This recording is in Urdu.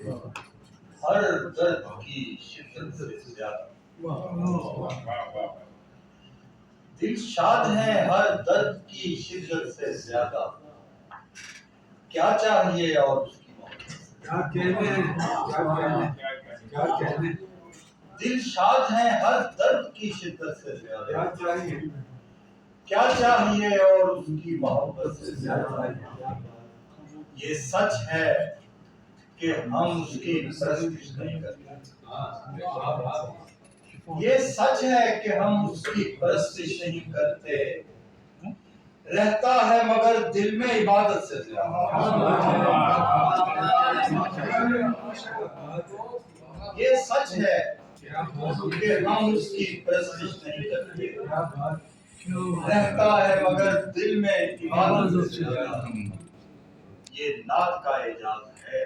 ہر درد کی شدت سے زیادہ دل شاد ہے ہر درد کی شدت سے زیادہ کیا چاہیے اور اس کی محبت دل شاد ہے ہر درد کی شدت سے زیادہ کیا چاہیے اور اس کی محبت سے زیادہ یہ سچ ہے کہ ہم اس کی پرستش نہیں کرتے یہ سچ ہے کہ ہم اس کی پرستش نہیں کرتے رہتا ہے مگر دل میں عبادت سے زیادہ یہ سچ ہے کہ ہم اس کی پرستش نہیں کرتے رہتا ہے مگر دل میں عبادت سے زیادہ یہ نعت کا اعجاز ہے